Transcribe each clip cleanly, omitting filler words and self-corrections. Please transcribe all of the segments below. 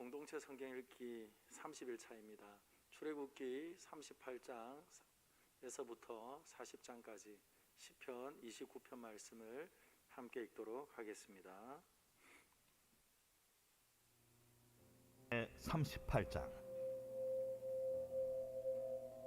공동체 성경 읽기 30일차입니다. 출애굽기 38장에서부터 40장까지 시편 29편 말씀을 함께 읽도록 하겠습니다. 38장.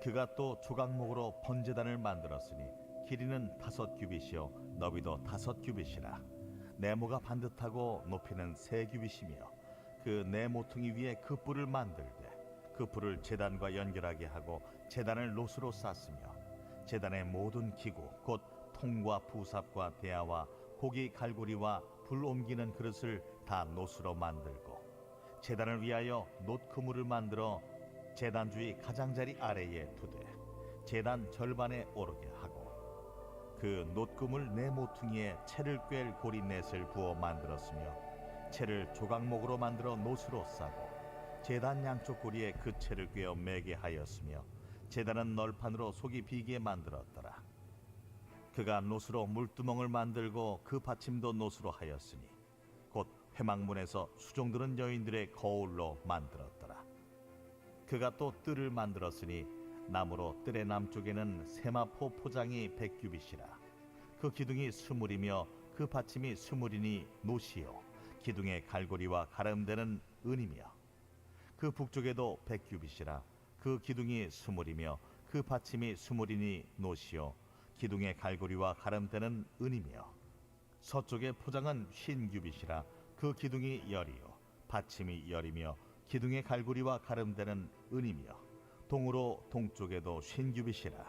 그가 또 조각목으로 번제단을 만들었으니 길이는 5규빗이요 너비도 5규빗이라. 네모가 반듯하고 높이는 3규빗이며 그 네 모퉁이 위에 그 뿔을 만들되 그 뿔을 제단과 연결하게 하고 제단을 노수로 쌌으며 제단의 모든 기구 곧 통과 부삽과 대야와 고기 갈고리와 불 옮기는 그릇을 다 노수로 만들고 제단을 위하여 놋 그물을 만들어 제단 주위 가장자리 아래에 두되 제단 절반에 오르게 하고 그 놋 그물 네 모퉁이에 채를 꿰 고리 넷을 부어 만들었으며 채를 조각목으로 만들어 놋으로 싸고 제단 양쪽 고리에 그 채를 꿰어 매게 하였으며 제단은 널판으로 속이 비게 만들었더라. 그가 놋으로 물두멍을 만들고 그 받침도 놋으로 하였으니 곧 회막문에서 수종드는 여인들의 거울로 만들었더라. 그가 또 뜰을 만들었으니 나무로 뜰의 남쪽에는 세마포 포장이 100규빗이라. 그 기둥이 스물이며 그 받침이 스물이니 놋이요 기둥의 갈고리와 가름대는 은이며 그 북쪽에도 100규빗이라. 그 기둥이 스물이며 그 받침이 스물이니 놋이요 기둥의 갈고리와 가름대는 은이며 서쪽의 포장은 50규빗이라. 그 기둥이 열이요 받침이 열이며 기둥의 갈고리와 가름대는 은이며 동으로 동쪽에도 50규빗이라.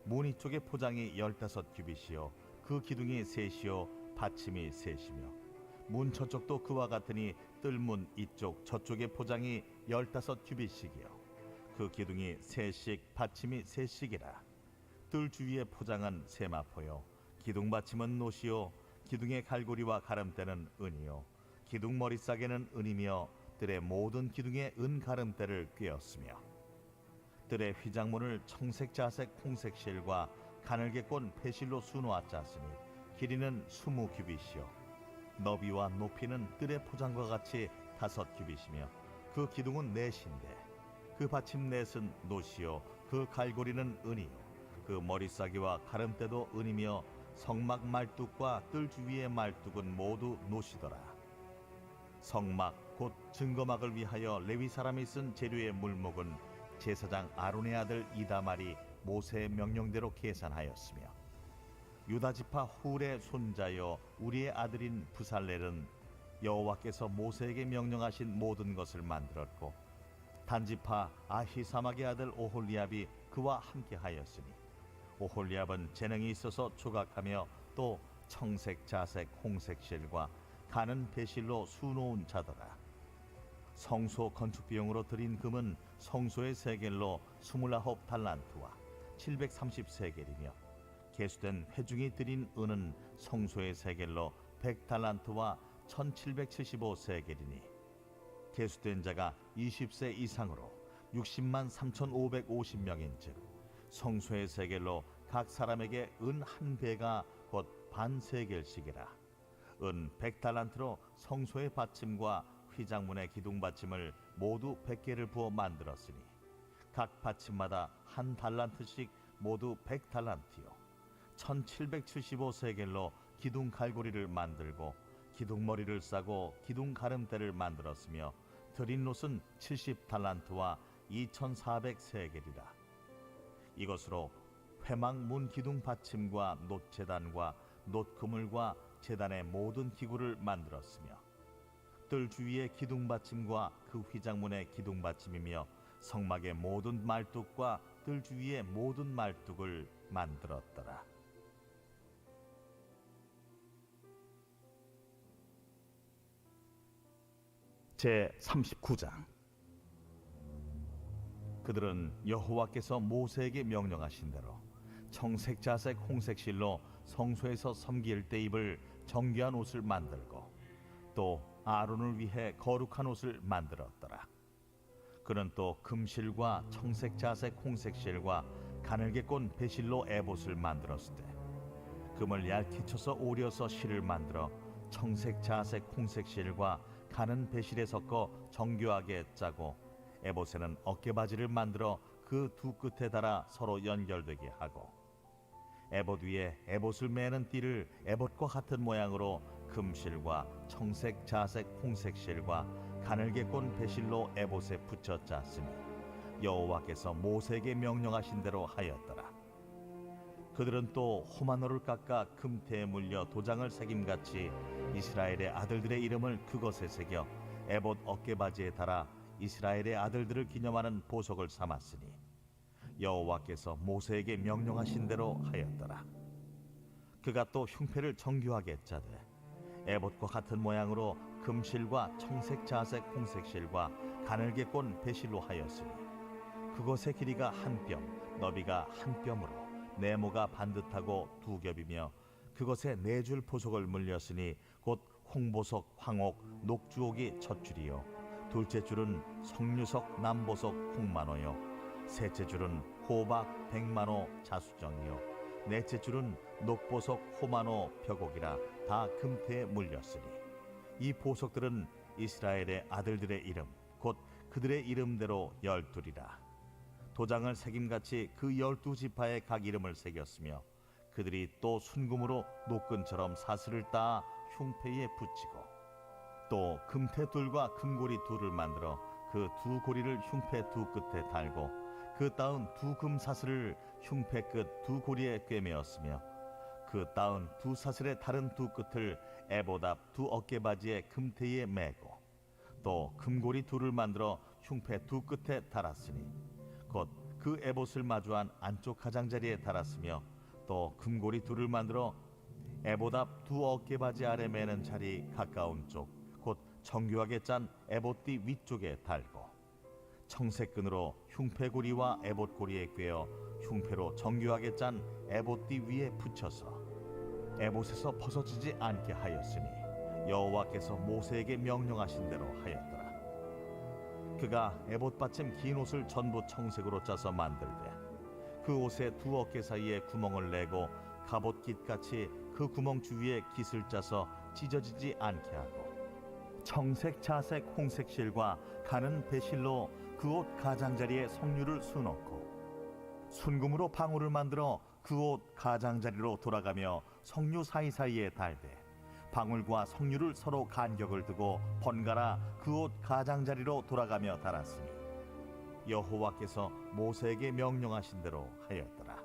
무늬 쪽의 포장이 15규빗이요 그 기둥이 셋이요 받침이 셋이며 문 저쪽도 그와 같으니 뜰문 이쪽 저쪽의 포장이 15규빗씩이요 그 기둥이 셋씩 받침이 셋씩이라. 뜰 주위의 포장은 세마포요 기둥 받침은 놋이요 기둥의 갈고리와 가름대는 은이요 기둥 머리싸개는 은이며 뜰의 모든 기둥에 은 가름대를 꿰었으며 뜰의 휘장문을 청색 자색 홍색 실과 가늘게 꼰 배실로 수놓아 짰으니 길이는 20규빗이요 너비와 높이는 뜰의 포장과 같이 5규빗이며 그 기둥은 넷인데 그 받침 넷은 놋이요 그 갈고리는 은이요 그 머리싸기와 가름대도 은이며 성막 말뚝과 뜰 주위의 말뚝은 모두 놋이더라. 성막 곧 증거막을 위하여 레위 사람이 쓴 재료의 물목은 제사장 아론의 아들 이다말이 모세의 명령대로 계산하였으며 유다지파 훌의 손자여 우리의 아들인 부살렐은 여호와께서 모세에게 명령하신 모든 것을 만들었고 단지파 아히사막의 아들 오홀리압이 그와 함께하였으니 오홀리압은 재능이 있어서 조각하며 또 청색 자색 홍색 실과 가는 배실로 수놓은 자더라. 성소 건축 비용으로 들인 금은 성소의 세겔로 29달란트와 730세겔이며 계수된 회중이 들인 은은 성소의 세겔로 100달란트와 1775세겔이니 계수된 자가 20세 이상으로 60만 3,550명인즉 성소의 세겔로 각 사람에게 은 한 배가 곧 반 세겔씩이라. 은 100달란트로 성소의 받침과 휘장문의 기둥 받침을 모두 100개를 부어 만들었으니 각 받침마다 한 달란트씩 모두 100달란트요 1775세겔로 기둥 갈고리를 만들고 기둥 머리를 싸고 기둥 가름대를 만들었으며 드린 놋은 70달란트와 2400세겔이라. 이것으로 회막 문 기둥 받침과 놋 제단과 놋 그물과 제단의 모든 기구를 만들었으며 뜰 주위의 기둥 받침과 그 휘장문의 기둥 받침이며 성막의 모든 말뚝과 뜰 주위의 모든 말뚝을 만들었더라. 제 39장. 그들은 여호와께서 모세에게 명령하신 대로 청색 자색 홍색 실로 성소에서 섬길 때 입을 정결한 옷을 만들고 또 아론을 위해 거룩한 옷을 만들었더라. 그는 또 금실과 청색 자색 홍색 실과 가늘게 꼰 배실로 에봇을 만들었을 때 금을 얇게 쳐서 오려서 실을 만들어 청색 자색 홍색 실과 가는 배실에 섞어 정교하게 짜고 에봇에는 어깨바지를 만들어 그 두 끝에 달아 서로 연결되게 하고 에봇 위에 에봇을 매는 띠를 에봇과 같은 모양으로 금실과 청색, 자색, 홍색 실과 가늘게 꼰 배실로 에봇에 붙여 짰으니 여호와께서 모세에게 명령하신 대로 하였더라. 그들은 또 호마노를 깎아 금태에 물려 도장을 새김같이 이스라엘의 아들들의 이름을 그것에 새겨 에봇 어깨바지에 달아 이스라엘의 아들들을 기념하는 보석을 삼았으니 여호와께서 모세에게 명령하신 대로 하였더라. 그가 또 흉패를 정교하게 짜되 에봇과 같은 모양으로 금실과 청색, 자색, 홍색 실과 가늘게 꼰 배실로 하였으니 그것의 길이가 한 뼘, 너비가 한 뼘으로 네모가 반듯하고 두 겹이며 그것에 네 줄 보석을 물렸으니 곧 홍보석, 황옥, 녹주옥이 첫 줄이요 둘째 줄은 석류석, 남보석, 홍만호요 셋째 줄은 호박, 백만호, 자수정이요 넷째 줄은 녹보석, 호만호, 벽옥이라 다 금태에 물렸으니 이 보석들은 이스라엘의 아들들의 이름 곧 그들의 이름대로 12이라. 도장을 새김같이 그 12지파의 각 이름을 새겼으며 그들이 또 순금으로 노끈처럼 사슬을 따 흉패에 붙이고 또 금태 둘과 금고리 둘을 만들어 그 두 고리를 흉패 두 끝에 달고 그 따은 두 금사슬을 흉패 끝 두 고리에 꿰매었으며 그 따은 두 사슬의 다른 두 끝을 에봇 앞 두 어깨바지의 금태에 매고 또 금고리 둘을 만들어 흉패 두 끝에 달았으니 곧 그 에봇을 마주한 안쪽 가장자리에 달았으며 또 금고리 둘을 만들어 에봇 앞 두 어깨바지 아래 매는 자리 가까운 쪽 곧 정교하게 짠 에봇띠 위쪽에 달고 청색끈으로 흉패고리와 에봇고리에 꿰어 흉패로 정교하게 짠 에봇띠 위에 붙여서 에봇에서 벗어지지 않게 하였으니 여호와께서 모세에게 명령하신 대로 하였더라. 그가 에봇 받침 긴 옷을 전부 청색으로 짜서 만들되 그 옷의 두 어깨 사이에 구멍을 내고 갑옷깃같이 그 구멍 주위에 깃을 짜서 찢어지지 않게 하고 청색, 자색, 홍색 실과 가는 배실로 그 옷 가장자리에 석류를 수놓고 순금으로 방울을 만들어 그 옷 가장자리로 돌아가며 석류 사이사이에 달되 방울과 석류를 서로 간격을 두고 번갈아 그 옷 가장자리로 돌아가며 달았으니 여호와께서 모세에게 명령하신 대로 하였더라.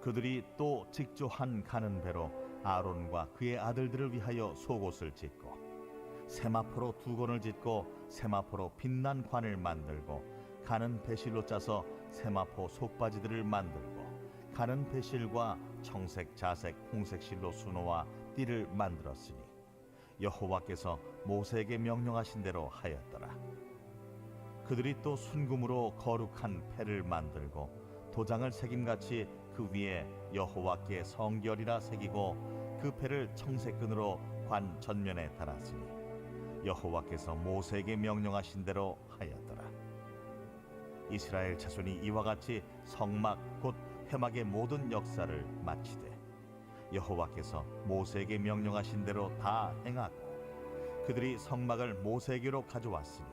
그들이 또 직조한 가는 배로 아론과 그의 아들들을 위하여 속옷을 짓고 세마포로 두건을 짓고 세마포로 빛난 관을 만들고 가는 배실로 짜서 세마포 속바지들을 만들고 가는 배실과 청색, 자색, 홍색 실로 수놓아 띠를 만들었으니 여호와께서 모세에게 명령하신 대로 하였더라. 그들이 또 순금으로 거룩한 패를 만들고 도장을 새김같이 그 위에 여호와께 성결이라 새기고 그 패를 청색끈으로 관 전면에 달았으니 여호와께서 모세에게 명령하신 대로 하였더라. 이스라엘 자손이 이와 같이 성막 곧 회막의 모든 역사를 마치되 여호와께서 모세에게 명령하신 대로 다 행하고 그들이 성막을 모세에게로 가져왔으니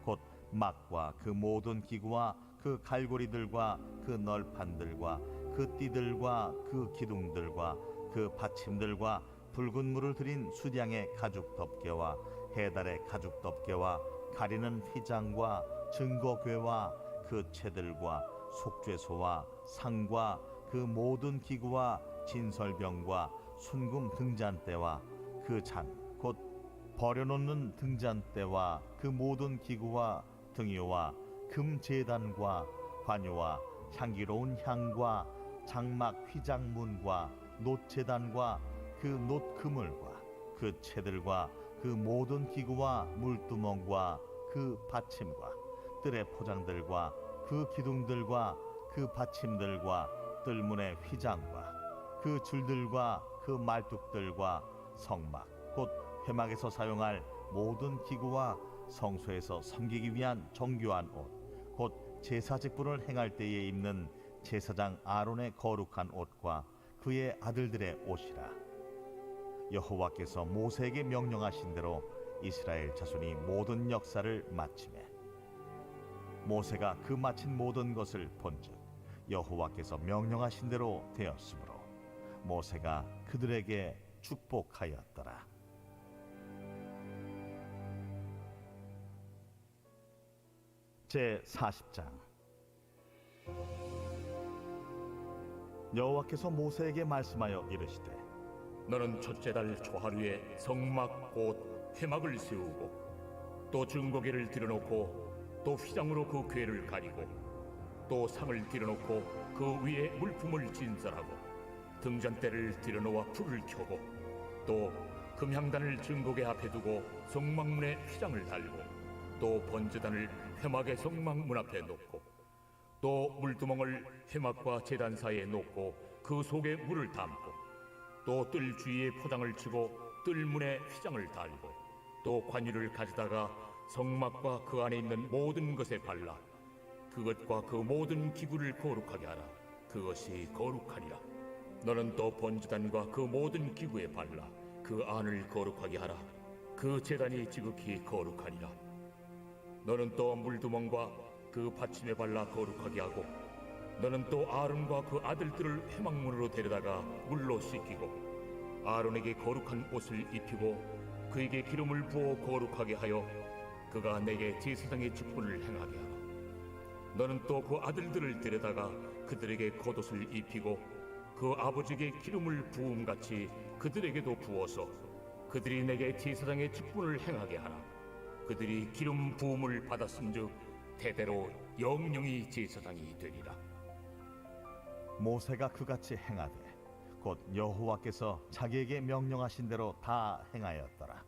곧 막과 그 모든 기구와 그 갈고리들과 그 널판들과 그 띠들과 그 기둥들과 그 받침들과 붉은 물을 들인 수량의 가죽 덮개와 해달의 가죽 덮개와 가리는 휘장과 증거궤와 그 채들과 속죄소와 상과 그 모든 기구와 진설병과 순금 등잔대와 그 잔 곧 버려놓는 등잔대와 그 모든 기구와 등유와 금제단과 관유와 향기로운 향과 장막 휘장문과 놋제단과 그 놋그물과 그 채들과 그 모든 기구와 물두멍과 그 받침과 뜰의 포장들과 그 기둥들과 그 받침들과 뜰문의 휘장과 그 줄들과 그 말뚝들과 성막 곧 회막에서 사용할 모든 기구와 성소에서 섬기기 위한 정교한 옷 곧 제사 직분을 행할 때에 입는 제사장 아론의 거룩한 옷과 그의 아들들의 옷이라. 여호와께서 모세에게 명령하신 대로 이스라엘 자손이 모든 역사를 마치매 모세가 그 마친 모든 것을 본즉 여호와께서 명령하신 대로 되었으므로 모세가 그들에게 축복하였더라. 제 40장. 여호와께서 모세에게 말씀하여 이르시되 너는 첫째 달 초하루에 성막 곧 회막을 세우고 또 증거궤를 들여놓고 또 휘장으로 그 궤를 가리고 또 상을 들여놓고 그 위에 물품을 진설하고 등잔대를 들여놓아 불을 켜고 또 금향단을 증거궤 앞에 두고 성막문에 휘장을 달고 또 번제단을 회막의 성막문 앞에 놓고 또 물두멍을 회막과 제단 사이에 놓고 그 속에 물을 담고 또 뜰 주위에 포장을 치고 뜰문에 휘장을 달고 또 관유를 가져다가 성막과 그 안에 있는 모든 것에 발라 그것과 그 모든 기구를 거룩하게 하라. 그것이 거룩하니라. 너는 또 번제단과 그 모든 기구에 발라 그 안을 거룩하게 하라. 그 제단이 지극히 거룩하니라. 너는 또 물두멍과 그 받침에 발라 거룩하게 하고 너는 또 아론과 그 아들들을 회막문으로 데려다가 물로 씻기고 아론에게 거룩한 옷을 입히고 그에게 기름을 부어 거룩하게 하여 그가 내게 제사장의 직분을 행하게 하라. 너는 또 그 아들들을 데려다가 그들에게 겉옷을 입히고 그 아버지에게 기름을 부음같이 그들에게도 부어서 그들이 내게 제사장의 직분을 행하게 하라. 그들이 기름 부음을 받았은즉 대대로 영영이 제사장이 되리라. 모세가 그같이 행하되 곧 여호와께서 자기에게 명령하신 대로 다 행하였더라.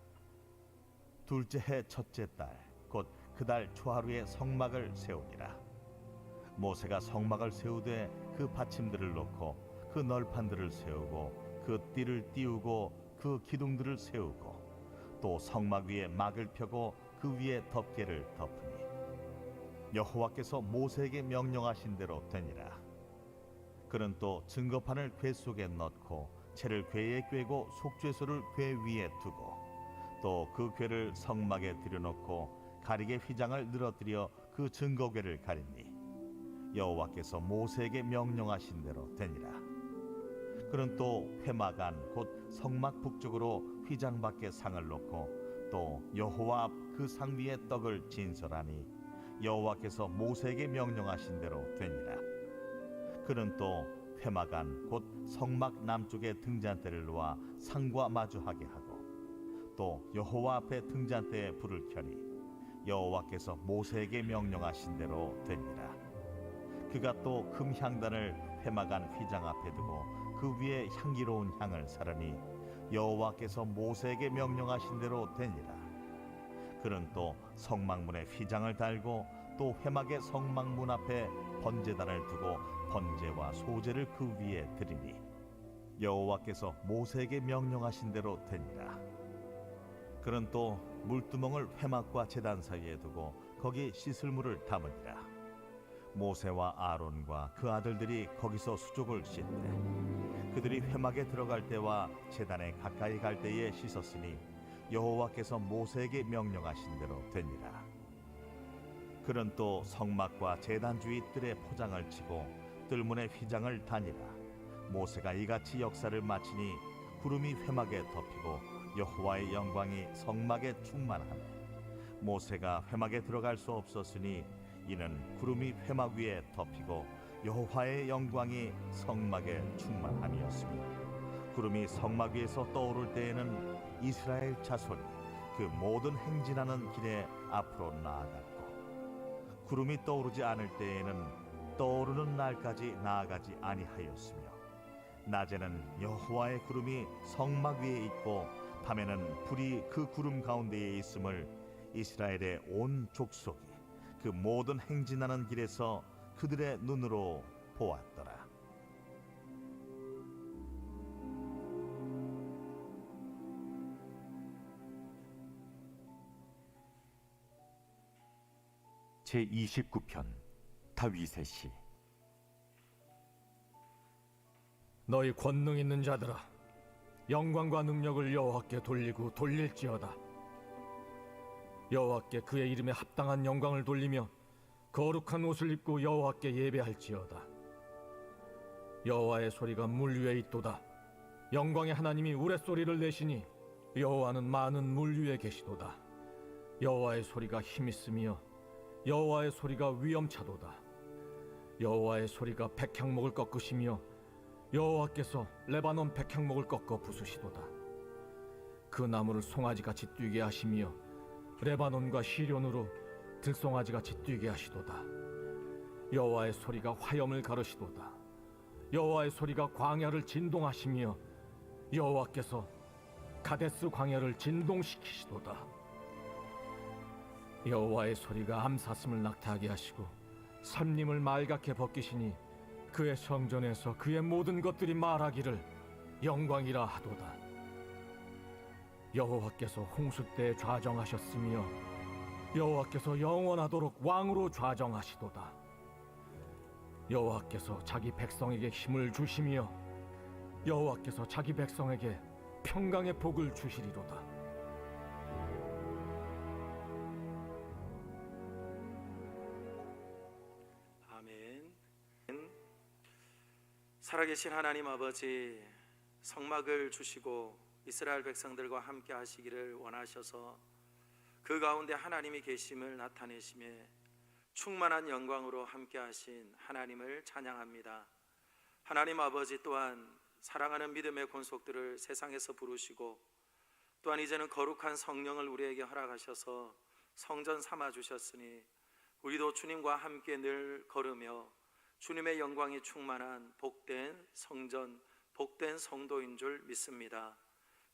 둘째 해 첫째 달 곧 그 달 초하루에 성막을 세우니라. 모세가 성막을 세우되 그 받침들을 놓고 그 널판들을 세우고 그 띠를 띄우고 그 기둥들을 세우고 또 성막 위에 막을 펴고 그 위에 덮개를 덮으니 여호와께서 모세에게 명령하신 대로 되니라. 그는 또 증거판을 궤 속에 넣고 채를 궤에 꿰고 속죄소를 궤 위에 두고 또 그 궤를 성막에 들여놓고 가리개 휘장을 늘어뜨려 그 증거궤를 가리니 여호와께서 모세에게 명령하신 대로 되니라. 그는 또 회막 안 곧 성막 북쪽으로 휘장 밖에 상을 놓고 또 여호와 앞 그 상 위에 떡을 진설하니 여호와께서 모세에게 명령하신 대로 되니라. 그는 또 회막 안 곧 성막 남쪽에 등잔대를 놓아 상과 마주하게 하고 또 여호와 앞에 등잔대에 불을 켜니 여호와께서 모세에게 명령하신 대로 되니라. 그가 또 금향단을 회막 안 휘장 앞에 두고 그 위에 향기로운 향을 사르니 여호와께서 모세에게 명령하신 대로 되니라. 그는 또 성막문에 휘장을 달고 또 회막의 성막문 앞에 번제단을 두고 번제와 소제를 그 위에 드리니 여호와께서 모세에게 명령하신 대로 되니라. 그는 또 물두멍을 회막과 제단 사이에 두고 거기 씻을 물을 담으니라. 모세와 아론과 그 아들들이 거기서 수족을 씻되 그들이 회막에 들어갈 때와 제단에 가까이 갈 때에 씻었으니 여호와께서 모세에게 명령하신 대로 되니라. 그는 또 성막과 제단 주위 뜰에 포장을 치고 뜰문에 휘장을 다니라. 모세가 이같이 역사를 마치니 구름이 회막에 덮이고 여호와의 영광이 성막에 충만하매 모세가 회막에 들어갈 수 없었으니 이는 구름이 회막 위에 덮이고 여호와의 영광이 성막에 충만함이었으며 구름이 성막 위에서 떠오를 때에는 이스라엘 자손이 그 모든 행진하는 길에 앞으로 나아갔고 구름이 떠오르지 않을 때에는 떠오르는 날까지 나아가지 아니하였으며 낮에는 여호와의 구름이 성막 위에 있고 밤에는 불이 그 구름 가운데에 있음을 이스라엘의 온 족속이 그 모든 행진하는 길에서 그들의 눈으로 보았더라. 제29편 다윗의 시. 너희 권능 있는 자들아, 영광과 능력을 여호와께 돌리고 돌릴지어다. 여호와께 그의 이름에 합당한 영광을 돌리며 거룩한 옷을 입고 여호와께 예배할지어다. 여호와의 소리가 물 위에 있도다. 영광의 하나님이 우레소리를 내시니 여호와는 많은 물 위에 계시도다. 여호와의 소리가 힘있으며 여호와의 소리가 위엄차도다. 여호와의 소리가 백향목을 꺾으시며 여호와께서 레바논 백향목을 꺾어 부수시도다. 그 나무를 송아지같이 뛰게 하시며 레바논과 시련으로 들송아지같이 뛰게 하시도다. 여호와의 소리가 화염을 가르시도다. 여호와의 소리가 광야를 진동하시며 여호와께서 가데스 광야를 진동시키시도다. 여호와의 소리가 암사슴을 낙타하게 하시고 삼림을 말갛게 벗기시니 그의 성전에서 그의 모든 것들이 말하기를 영광이라 하도다. 여호와께서 홍수 때 좌정하셨으며 여호와께서 영원하도록 왕으로 좌정하시도다. 여호와께서 자기 백성에게 힘을 주시며 여호와께서 자기 백성에게 평강의 복을 주시리로다. 아멘. 살아계신 하나님 아버지, 성막을 주시고 이스라엘 백성들과 함께 하시기를 원하셔서 그 가운데 하나님이 계심을 나타내시며 충만한 영광으로 함께 하신 하나님을 찬양합니다. 하나님 아버지 또한 사랑하는 믿음의 권속들을 세상에서 부르시고 또한 이제는 거룩한 성령을 우리에게 허락하셔서 성전 삼아 주셨으니 우리도 주님과 함께 늘 걸으며 주님의 영광이 충만한 복된 성전, 복된 성도인 줄 믿습니다.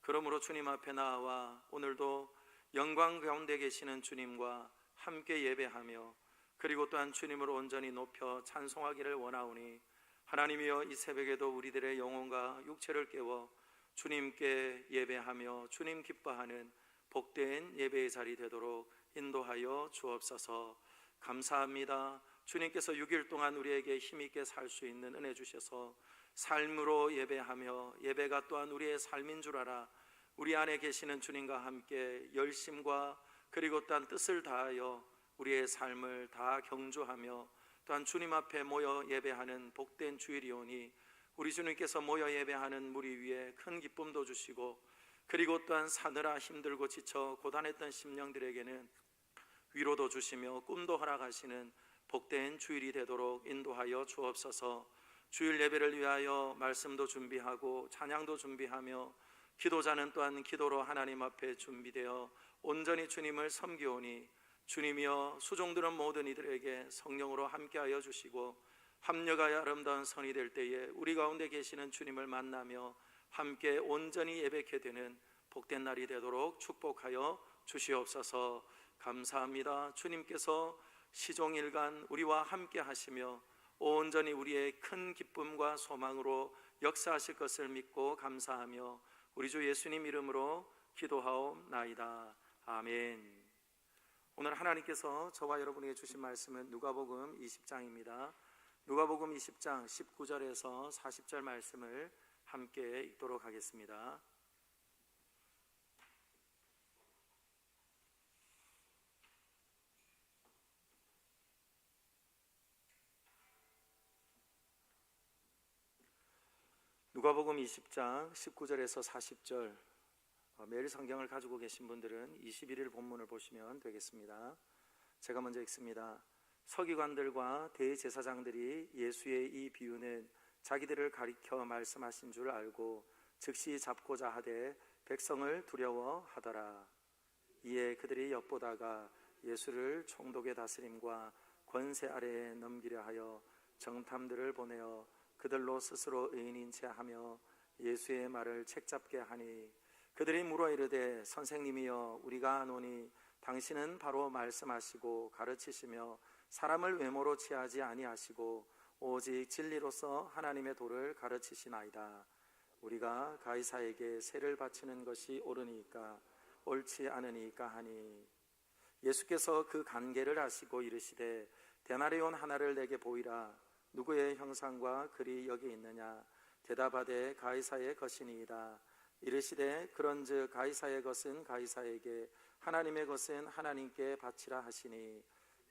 그러므로 주님 앞에 나와 오늘도 영광 가운데 계시는 주님과 함께 예배하며 그리고 또한 주님을 온전히 높여 찬송하기를 원하오니 하나님이여, 이 새벽에도 우리들의 영혼과 육체를 깨워 주님께 예배하며 주님 기뻐하는 복된 예배의 자리 되도록 인도하여 주옵소서. 감사합니다. 주님께서 6일 동안 우리에게 힘있게 살 수 있는 은혜 주셔서 삶으로 예배하며 예배가 또한 우리의 삶인 줄 알아 우리 안에 계시는 주님과 함께 열심과 그리고 또한 뜻을 다하여 우리의 삶을 다 경주하며 또한 주님 앞에 모여 예배하는 복된 주일이오니 우리 주님께서 모여 예배하는 무리 위에 큰 기쁨도 주시고 그리고 또한 사느라 힘들고 지쳐 고단했던 심령들에게는 위로도 주시며 꿈도 허락하시는 복된 주일이 되도록 인도하여 주옵소서. 주일 예배를 위하여 말씀도 준비하고 찬양도 준비하며 기도자는 또한 기도로 하나님 앞에 준비되어 온전히 주님을 섬기오니 주님이여, 수종들은 모든 이들에게 성령으로 함께하여 주시고 합력하여 아름다운 선이 될 때에 우리 가운데 계시는 주님을 만나며 함께 온전히 예배케 되는 복된 날이 되도록 축복하여 주시옵소서. 감사합니다. 주님께서 시종일관 우리와 함께 하시며 온전히 우리의 큰 기쁨과 소망으로 역사하실 것을 믿고 감사하며 우리 주 예수님 이름으로 기도하옵나이다. 아멘. 오늘 하나님께서 저와 여러분에게 주신 말씀은 누가복음 20장입니다. 누가복음 20장 19절에서 40절 말씀을 함께 읽도록 하겠습니다. 누가복음 20장 19절에서 40절, 매일 성경을 가지고 계신 분들은 21일 본문을 보시면 되겠습니다. 제가 먼저 읽습니다. 서기관들과 대제사장들이 예수의 이 비유는 자기들을 가리켜 말씀하신 줄 알고 즉시 잡고자 하되 백성을 두려워하더라. 이에 그들이 엿보다가 예수를 총독의 다스림과 권세 아래에 넘기려 하여 정탐들을 보내어 그들로 스스로 의인인 채 하며 예수의 말을 책잡게 하니 그들이 물어 이르되 선생님이여, 우리가 아노니 당신은 바로 말씀하시고 가르치시며 사람을 외모로 취하지 아니하시고 오직 진리로서 하나님의 도를 가르치시나이다. 우리가 가이사에게 세를 바치는 것이 옳으니까 옳지 않으니까 하니 예수께서 그 관계를 아시고 이르시되 데나리온 하나를 내게 보이라. 누구의 형상과 글이 여기 있느냐? 대답하되 가이사의 것이니이다. 이르시되 그런즉 가이사의 것은 가이사에게 하나님의 것은 하나님께 바치라 하시니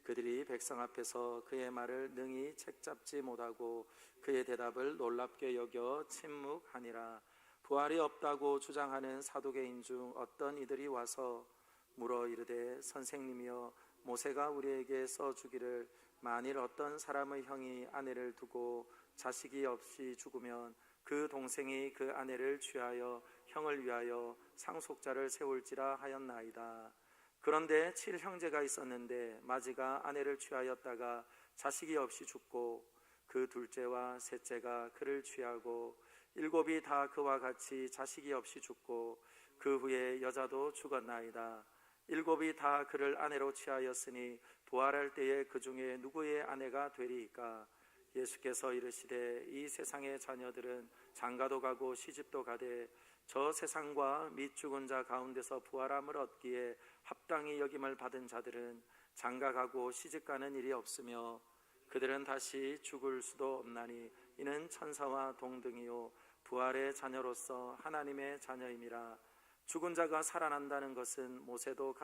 그들이 백성 앞에서 그의 말을 능히 책잡지 못하고 그의 대답을 놀랍게 여겨 침묵하니라. 부활이 없다고 주장하는 사두개인 중 어떤 이들이 와서 물어 이르되 선생님이여 모세가 우리에게 써주기를 만일 어떤 사람의 형이 아내를 두고 자식이 없이 죽으면 그 동생이 그 아내를 취하여 형을 위하여 상속자를 세울지라 하였나이다. 그런데 7형제가 있었는데 마지가 아내를 취하였다가 자식이 없이 죽고 그 둘째와 셋째가 그를 취하고 7이 다 그와 같이 자식이 없이 죽고 그 후에 여자도 죽었나이다. 7이 다 그를 아내로 취하였으니 부활할 때에 그 중에 누구의 아내가 되리이까? 예수께서 이르시되 이 세상의 자녀들은 장가도 가고 시집도 가되 저 세상과 및 죽은 자 가운데서 부활함을 얻기에 합당히 여김을 받은 자들은 장가가고 시집가는 일이 없으며 그들은 다시 죽을 수도 없나니 이는 천사와 동등이요 부활의 자녀로서 하나님의 자녀임이라. 죽은 자가 살아난다는 것은 모세도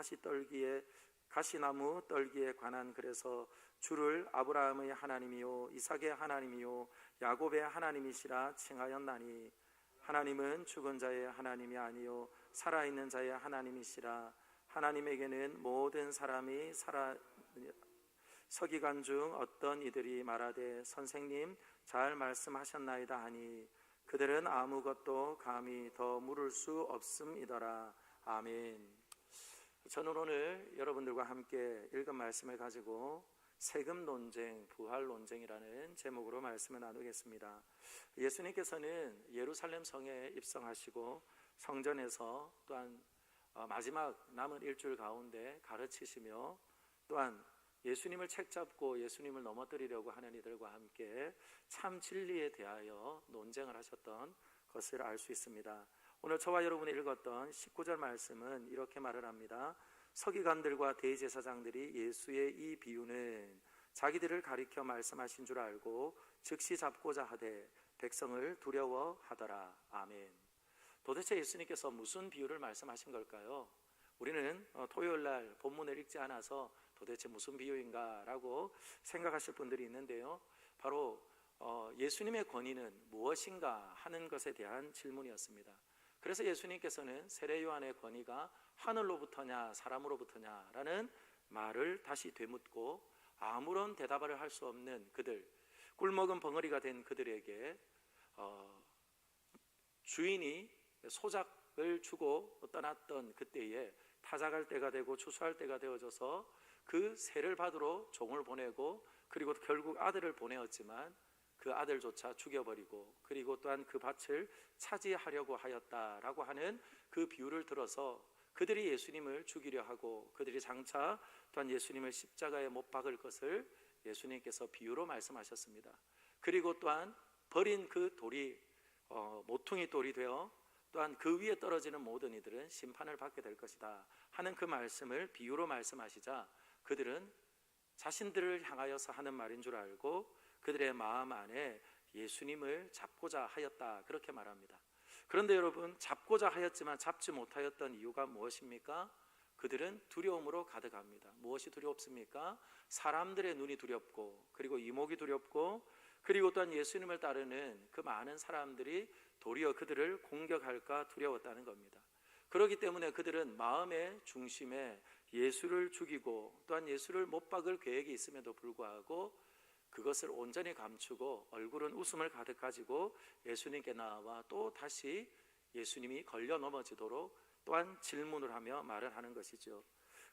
가시나무 떨기에 관한 글에서 주를 아브라함의 하나님이요 이삭의 하나님이요 야곱의 하나님이시라 칭하였나니 하나님은 죽은 자의 하나님이 아니요 살아있는 자의 하나님이시라. 하나님에게는 모든 사람이 서기관 중 어떤 이들이 말하되 선생님 잘 말씀하셨나이다 하니 그들은 아무것도 감히 더 물을 수 없음이더라. 아멘. 저는 오늘 여러분들과 함께 읽은 말씀을 가지고 세금 논쟁, 부활 논쟁이라는 제목으로 말씀을 나누겠습니다. 예수님께서는 예루살렘 성에 입성하시고 성전에서 또한 마지막 남은 일주일 가운데 가르치시며 또한 예수님을 책잡고 예수님을 넘어뜨리려고 하는 이들과 함께 참 진리에 대하여 논쟁을 하셨던 것을 알 수 있습니다. 오늘 저와 여러분이 읽었던 19절 말씀은 이렇게 말을 합니다. 서기관들과 대제사장들이 예수의 이 비유는 자기들을 가리켜 말씀하신 줄 알고 즉시 잡고자 하되 백성을 두려워하더라. 아멘. 도대체 예수님께서 무슨 비유를 말씀하신 걸까요? 우리는 토요일 날 본문을 읽지 않아서 도대체 무슨 비유인가 라고 생각하실 분들이 있는데요, 바로 예수님의 권위는 무엇인가 하는 것에 대한 질문이었습니다. 그래서 예수님께서는 세례 요한의 권위가 하늘로부터냐 사람으로부터냐 라는 말을 다시 되묻고 아무런 대답을 할 수 없는 그들, 꿀먹은 벙어리가 된 그들에게 주인이 소작을 주고 떠났던 그때에 타작할 때가 되고 추수할 때가 되어져서 그 세를 받으러 종을 보내고 그리고 결국 아들을 보내었지만 그 아들조차 죽여버리고 그리고 또한 그 밭을 차지하려고 하였다라고 하는 그 비유를 들어서 그들이 예수님을 죽이려 하고 그들이 장차 또한 예수님을 십자가에 못 박을 것을 예수님께서 비유로 말씀하셨습니다. 그리고 또한 버린 그 돌이 모퉁이 돌이 되어 또한 그 위에 떨어지는 모든 이들은 심판을 받게 될 것이다 하는 그 말씀을 비유로 말씀하시자 그들은 자신들을 향하여서 하는 말인 줄 알고 그들의 마음 안에 예수님을 잡고자 하였다 그렇게 말합니다. 그런데 여러분, 잡고자 하였지만 잡지 못하였던 이유가 무엇입니까? 그들은 두려움으로 가득합니다. 무엇이 두렵습니까? 사람들의 눈이 두렵고 그리고 이목이 두렵고 그리고 또한 예수님을 따르는 그 많은 사람들이 도리어 그들을 공격할까 두려웠다는 겁니다. 그렇기 때문에 그들은 마음의 중심에 예수를 죽이고 또한 예수를 못 박을 계획이 있음에도 불구하고 그것을 온전히 감추고 얼굴은 웃음을 가득 가지고 예수님께 나와 또 다시 예수님이 걸려 넘어지도록 또한 질문을 하며 말을 하는 것이죠.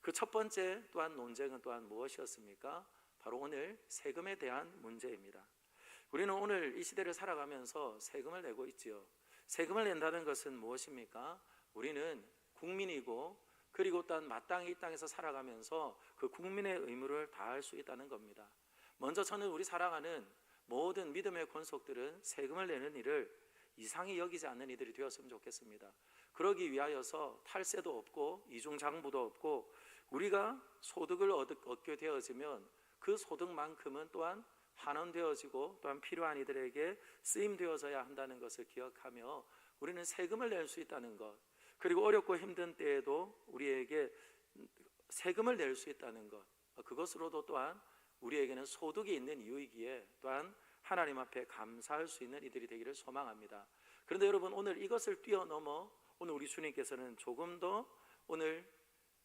그 첫 번째 또한 논쟁은 또한 무엇이었습니까? 바로 오늘 세금에 대한 문제입니다. 우리는 오늘 이 시대를 살아가면서 세금을 내고 있지요. 세금을 낸다는 것은 무엇입니까? 우리는 국민이고 그리고 또한 마땅히 이 땅에서 살아가면서 그 국민의 의무를 다할 수 있다는 겁니다. 먼저 저는 우리 사랑하는 모든 믿음의 권속들은 세금을 내는 일을 이상히 여기지 않는 이들이 되었으면 좋겠습니다. 그러기 위하여서 탈세도 없고 이중장부도 없고 우리가 소득을 얻게 되어지면 그 소득만큼은 또한 환원되어지고 또한 필요한 이들에게 쓰임되어져야 한다는 것을 기억하며 우리는 세금을 낼 수 있다는 것, 그리고 어렵고 힘든 때에도 우리에게 세금을 낼 수 있다는 것, 그것으로도 또한 우리에게는 소득이 있는 이유이기에 또한 하나님 앞에 감사할 수 있는 이들이 되기를 소망합니다. 그런데 여러분, 오늘 이것을 뛰어넘어 오늘 우리 주님께서는 조금 더 오늘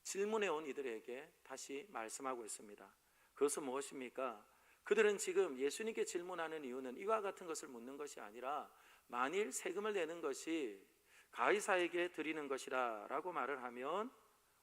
질문해 온 이들에게 다시 말씀하고 있습니다. 그것은 무엇입니까? 그들은 지금 예수님께 질문하는 이유는 이와 같은 것을 묻는 것이 아니라 만일 세금을 내는 것이 가이사에게 드리는 것이라 라고 말을 하면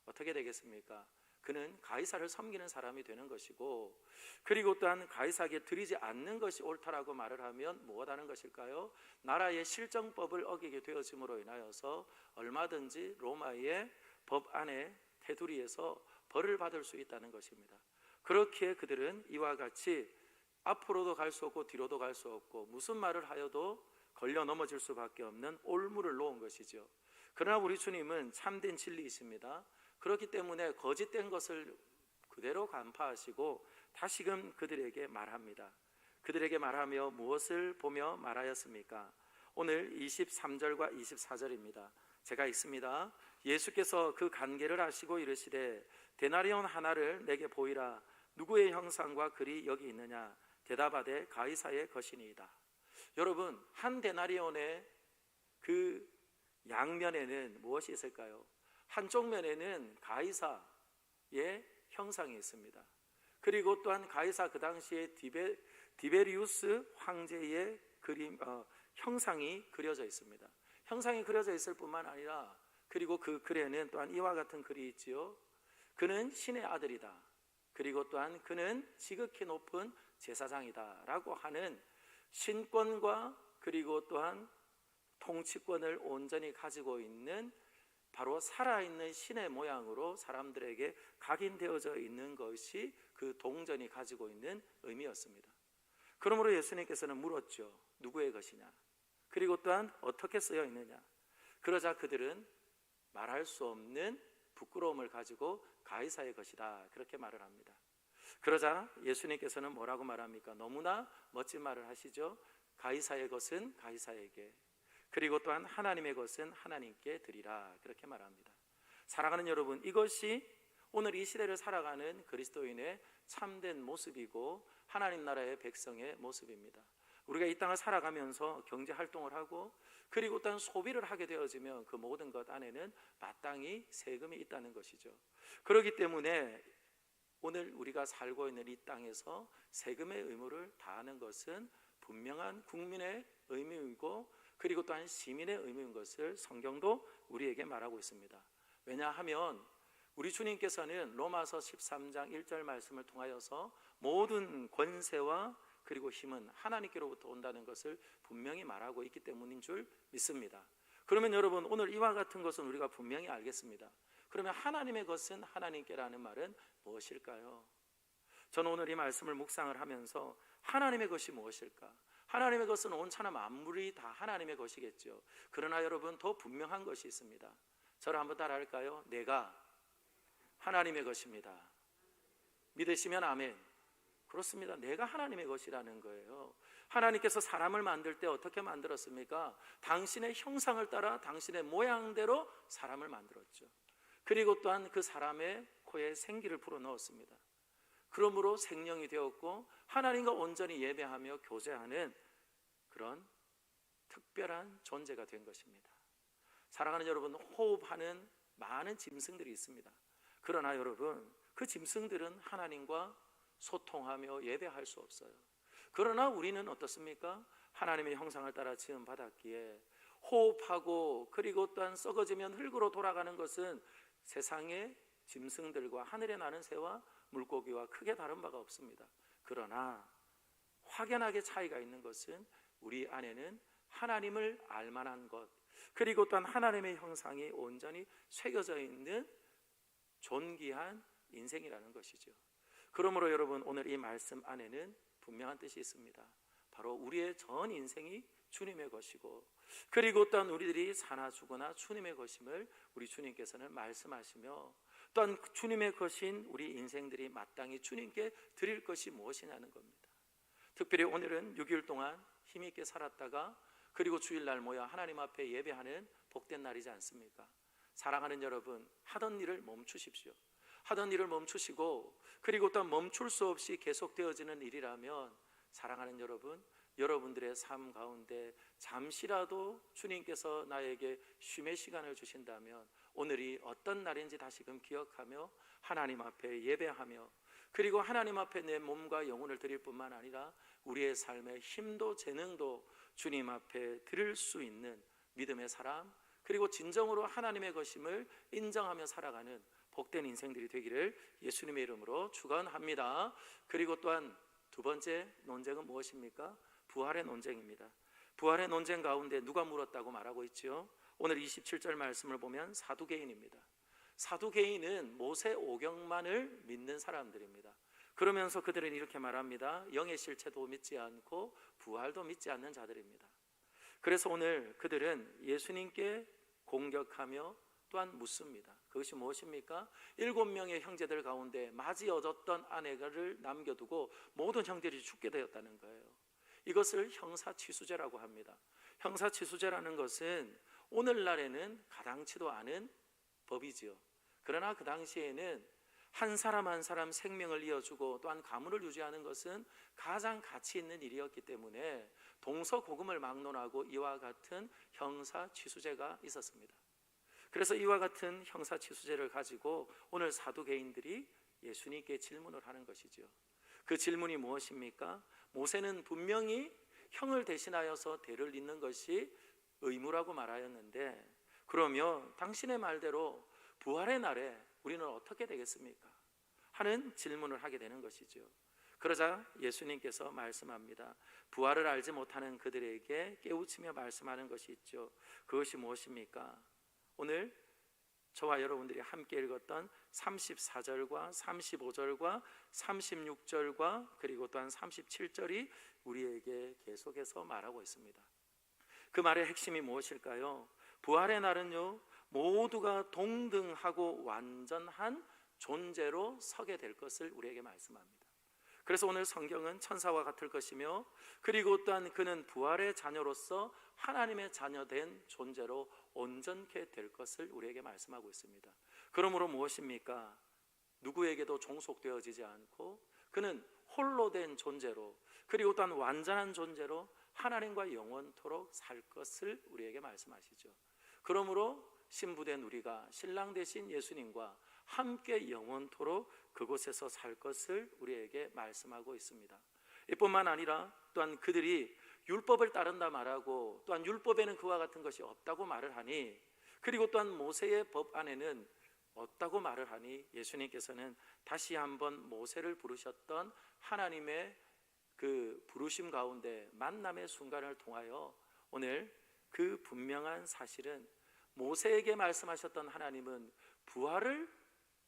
어떻게 되겠습니까? 그는 가이사를 섬기는 사람이 되는 것이고, 그리고 또한 가이사에게 드리지 않는 것이 옳다라고 말을 하면 무엇 하는 것일까요? 나라의 실정법을 어기게 되어짐으로 인하여서 얼마든지 로마의 법 안에 테두리에서 벌을 받을 수 있다는 것입니다. 그렇기에 그들은 이와 같이 앞으로도 갈 수 없고 뒤로도 갈 수 없고 무슨 말을 하여도 걸려 넘어질 수밖에 없는 올무를 놓은 것이죠. 그러나 우리 주님은 참된 진리이십니다. 그렇기 때문에 거짓된 것을 그대로 간파하시고 다시금 그들에게 말합니다. 그들에게 말하며 무엇을 보며 말하였습니까? 오늘 23절과 24절입니다. 제가 읽습니다. 예수께서 그 관계를 아시고 이르시되 데나리온 하나를 내게 보이라. 누구의 형상과 글이 여기 있느냐? 대답하되 가이사의 것이니이다. 여러분, 한 데나리온의 그 양면에는 무엇이 있을까요? 한쪽 면에는 가이사의 형상이 있습니다. 그리고 또한 가이사 그 당시에 디베리우스 황제의 형상이 그려져 있습니다. 형상이 그려져 있을 뿐만 아니라 그리고 그 글에는 또한 이와 같은 글이 있지요. 그는 신의 아들이다. 그리고 또한 그는 지극히 높은 제사장이다 라고 하는 신권과 그리고 또한 통치권을 온전히 가지고 있는 바로 살아있는 신의 모양으로 사람들에게 각인되어져 있는 것이 그 동전이 가지고 있는 의미였습니다. 그러므로 예수님께서는 물었죠. 누구의 것이냐? 그리고 또한 어떻게 쓰여 있느냐? 그러자 그들은 말할 수 없는 부끄러움을 가지고 가이사의 것이다 그렇게 말을 합니다. 그러자 예수님께서는 뭐라고 말합니까? 너무나 멋진 말을 하시죠. 가이사의 것은 가이사에게, 그리고 또한 하나님의 것은 하나님께 드리라 그렇게 말합니다. 사랑하는 여러분, 이것이 오늘 이 시대를 살아가는 그리스도인의 참된 모습이고 하나님 나라의 백성의 모습입니다. 우리가 이 땅을 살아가면서 경제 활동을 하고 그리고 또한 소비를 하게 되어지면 그 모든 것 안에는 마땅히 세금이 있다는 것이죠. 그렇기 때문에 오늘 우리가 살고 있는 이 땅에서 세금의 의무를 다하는 것은 분명한 국민의 의무이고 그리고 또한 시민의 의무인 것을 성경도 우리에게 말하고 있습니다. 왜냐하면 우리 주님께서는 로마서 13장 1절 말씀을 통하여서 모든 권세와 그리고 힘은 하나님께로부터 온다는 것을 분명히 말하고 있기 때문인 줄 믿습니다. 그러면 여러분, 오늘 이와 같은 것은 우리가 분명히 알겠습니다. 그러면 하나님의 것은 하나님께라는 말은 무엇일까요? 저는 오늘 이 말씀을 묵상을 하면서 하나님의 것이 무엇일까? 하나님의 것은 온천하 만물이 다 하나님의 것이겠죠. 그러나 여러분, 더 분명한 것이 있습니다. 저를 한번 따라할까요? 내가 하나님의 것입니다. 믿으시면 아멘. 그렇습니다. 내가 하나님의 것이라는 거예요. 하나님께서 사람을 만들 때 어떻게 만들었습니까? 당신의 형상을 따라 당신의 모양대로 사람을 만들었죠. 그리고 또한 그 사람의 코에 생기를 불어넣었습니다. 그러므로 생명이 되었고 하나님과 온전히 예배하며 교제하는 그런 특별한 존재가 된 것입니다. 사랑하는 여러분, 호흡하는 많은 짐승들이 있습니다. 그러나 여러분, 그 짐승들은 하나님과 소통하며 예배할 수 없어요. 그러나 우리는 어떻습니까? 하나님의 형상을 따라 지음 받았기에 호흡하고 그리고 또한 썩어지면 흙으로 돌아가는 것은 세상의 짐승들과 하늘에 나는 새와 물고기와 크게 다른 바가 없습니다. 그러나 확연하게 차이가 있는 것은 우리 안에는 하나님을 알만한 것, 그리고 또한 하나님의 형상이 온전히 새겨져 있는 존귀한 인생이라는 것이죠. 그러므로 여러분, 오늘 이 말씀 안에는 분명한 뜻이 있습니다. 바로 우리의 전 인생이 주님의 것이고 그리고 또한 우리들이 사나 죽거나 주님의 것임을 우리 주님께서는 말씀하시며 또한 주님의 것인 우리 인생들이 마땅히 주님께 드릴 것이 무엇이냐는 겁니다. 특별히 오늘은 6일 동안 힘있게 살았다가 그리고 주일날 모여 하나님 앞에 예배하는 복된 날이지 않습니까? 사랑하는 여러분, 하던 일을 멈추십시오. 하던 일을 멈추시고 그리고 또 멈출 수 없이 계속되어지는 일이라면 사랑하는 여러분, 여러분들의 삶 가운데 잠시라도 주님께서 나에게 쉼의 시간을 주신다면 오늘이 어떤 날인지 다시금 기억하며 하나님 앞에 예배하며 그리고 하나님 앞에 내 몸과 영혼을 드릴 뿐만 아니라 우리의 삶의 힘도 재능도 주님 앞에 드릴 수 있는 믿음의 사람, 그리고 진정으로 하나님의 것임을 인정하며 살아가는 복된 인생들이 되기를 예수님의 이름으로 축원합니다. 그리고 또한 두 번째 논쟁은 무엇입니까? 부활의 논쟁입니다. 부활의 논쟁 가운데 누가 물었다고 말하고 있죠? 오늘 27절 말씀을 보면 사두개인입니다. 사두개인은 모세 오경만을 믿는 사람들입니다. 그러면서 그들은 이렇게 말합니다. 영의 실체도 믿지 않고 부활도 믿지 않는 자들입니다. 그래서 오늘 그들은 예수님께 공격하며 또한 묻습니다. 그것이 무엇입니까? 7명의 형제들 가운데 맞이 얻었던 아내를 남겨두고 모든 형제들이 죽게 되었다는 거예요. 이것을 형사취수제라고 합니다. 형사취수제라는 것은 오늘날에는 가당치도 않은 법이지요. 그러나 그 당시에는 한 사람 한 사람 생명을 이어주고 또한 가문을 유지하는 것은 가장 가치 있는 일이었기 때문에 동서고금을 막론하고 이와 같은 형사취수제가 있었습니다. 그래서 이와 같은 형사취수제를 가지고 오늘 사두개인들이 예수님께 질문을 하는 것이죠. 그 질문이 무엇입니까? 모세는 분명히 형을 대신하여서 대를 잇는 것이 의무라고 말하였는데, 그러면 당신의 말대로 부활의 날에 우리는 어떻게 되겠습니까? 하는 질문을 하게 되는 것이죠. 그러자 예수님께서 말씀합니다. 부활을 알지 못하는 그들에게 깨우치며 말씀하는 것이 있죠. 그것이 무엇입니까? 오늘 저와 여러분들이 함께 읽었던 34절과 35절과 36절과 그리고 또한 37절이 우리에게 계속해서 말하고 있습니다. 그 말의 핵심이 무엇일까요? 부활의 날은요, 모두가 동등하고 완전한 존재로 서게 될 것을 우리에게 말씀합니다. 그래서 오늘 성경은 천사와 같을 것이며 그리고 또한 그는 부활의 자녀로서 하나님의 자녀된 존재로 온전케 될 것을 우리에게 말씀하고 있습니다. 그러므로 무엇입니까? 누구에게도 종속되어지지 않고 그는 홀로 된 존재로 그리고 또한 완전한 존재로 하나님과 영원토록 살 것을 우리에게 말씀하시죠. 그러므로 신부된 우리가 신랑 되신 예수님과 함께 영원토록 그곳에서 살 것을 우리에게 말씀하고 있습니다. 이뿐만 아니라 또한 그들이 율법을 따른다 말하고 또한 율법에는 그와 같은 것이 없다고 말을 하니, 그리고 또한 모세의 법 안에는 없다고 말을 하니 예수님께서는 다시 한번 모세를 부르셨던 하나님의 그 부르심 가운데 만남의 순간을 통하여 오늘 그 분명한 사실은 모세에게 말씀하셨던 하나님은 부활을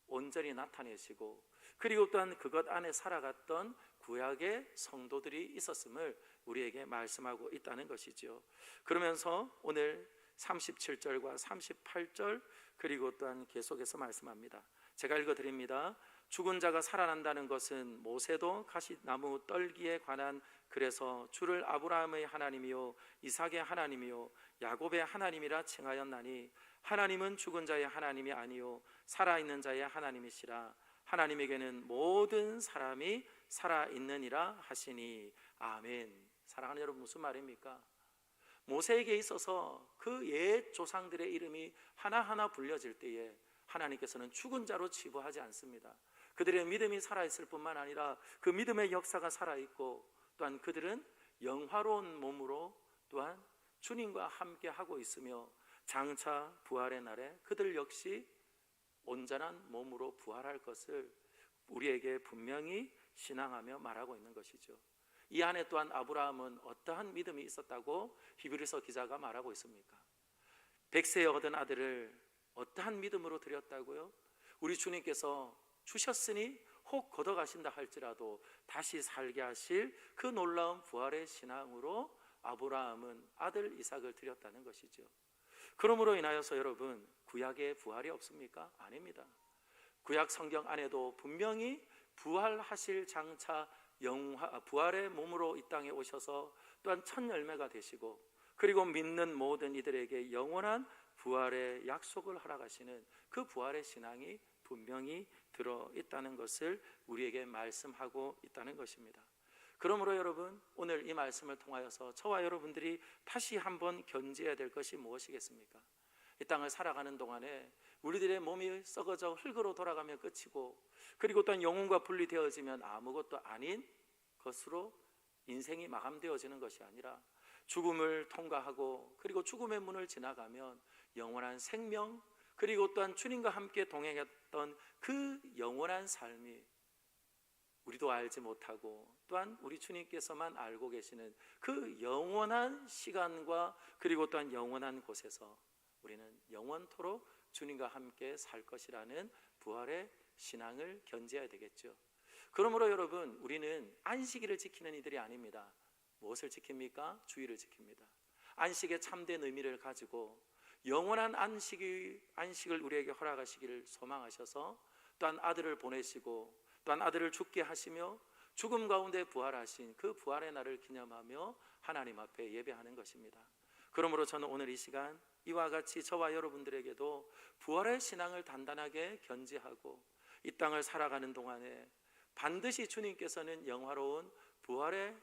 온전히 나타내시고 그리고 또한 그것 안에 살아갔던 구약의 성도들이 있었음을 우리에게 말씀하고 있다는 것이죠. 그러면서 오늘 37절과 38절 그리고 또한 계속해서 말씀합니다. 제가 읽어드립니다. 죽은 자가 살아난다는 것은 모세도 가시나무 떨기에 관한 그래서 주를 아브라함의 하나님이요 이삭의 하나님이요 야곱의 하나님이라 칭하였나니 하나님은 죽은 자의 하나님이 아니요 살아있는 자의 하나님이시라. 하나님에게는 모든 사람이 살아있느니라 하시니 아멘. 사랑하는 여러분, 무슨 말입니까? 모세에게 있어서 그 옛 조상들의 이름이 하나하나 불려질 때에 하나님께서는 죽은 자로 치부하지 않습니다. 그들의 믿음이 살아있을 뿐만 아니라 그 믿음의 역사가 살아있고 또한 그들은 영화로운 몸으로 또한 주님과 함께 하고 있으며 장차 부활의 날에 그들 역시 온전한 몸으로 부활할 것을 우리에게 분명히 신앙하며 말하고 있는 것이죠. 이 안에 또한 아브라함은 어떠한 믿음이 있었다고 히브리서 기자가 말하고 있습니까? 100세에 얻은 아들을 어떠한 믿음으로 드렸다고요? 우리 주님께서 주셨으니 혹 걷어가신다 할지라도 다시 살게 하실 그 놀라운 부활의 신앙으로 아브라함은 아들 이삭을 드렸다는 것이죠. 그러므로 인하여서 여러분, 구약에 부활이 없습니까? 아닙니다. 구약 성경 안에도 분명히 부활하실 장차 부활의 몸으로 이 땅에 오셔서 또한 첫 열매가 되시고 그리고 믿는 모든 이들에게 영원한 부활의 약속을 허락하시는 그 부활의 신앙이 분명히 들어 있다는 것을 우리에게 말씀하고 있다는 것입니다. 그러므로 여러분, 오늘 이 말씀을 통하여서 저와 여러분들이 다시 한번 견지해야 될 것이 무엇이겠습니까? 이 땅을 살아가는 동안에 우리들의 몸이 썩어져 흙으로 돌아가면 끝이고, 그리고 또한 영혼과 분리되어지면 아무것도 아닌 것으로 인생이 마감되어지는 것이 아니라 죽음을 통과하고 그리고 죽음의 문을 지나가면 영원한 생명, 그리고 또한 주님과 함께 동행했던 그 영원한 삶이 우리도 알지 못하고 또한 우리 주님께서만 알고 계시는 그 영원한 시간과 그리고 또한 영원한 곳에서 우리는 영원토록 주님과 함께 살 것이라는 부활의 신앙을 견지해야 되겠죠. 그러므로 여러분, 우리는 안식일을 지키는 이들이 아닙니다. 무엇을 지킵니까? 주일을 지킵니다. 안식의 참된 의미를 가지고 영원한 안식을 우리에게 허락하시기를 소망하셔서 또한 아들을 보내시고 또한 아들을 죽게 하시며 죽음 가운데 부활하신 그 부활의 날을 기념하며 하나님 앞에 예배하는 것입니다. 그러므로 저는 오늘 이 시간 이와 같이 저와 여러분들에게도 부활의 신앙을 단단하게 견지하고 이 땅을 살아가는 동안에 반드시 주님께서는 영화로운 부활의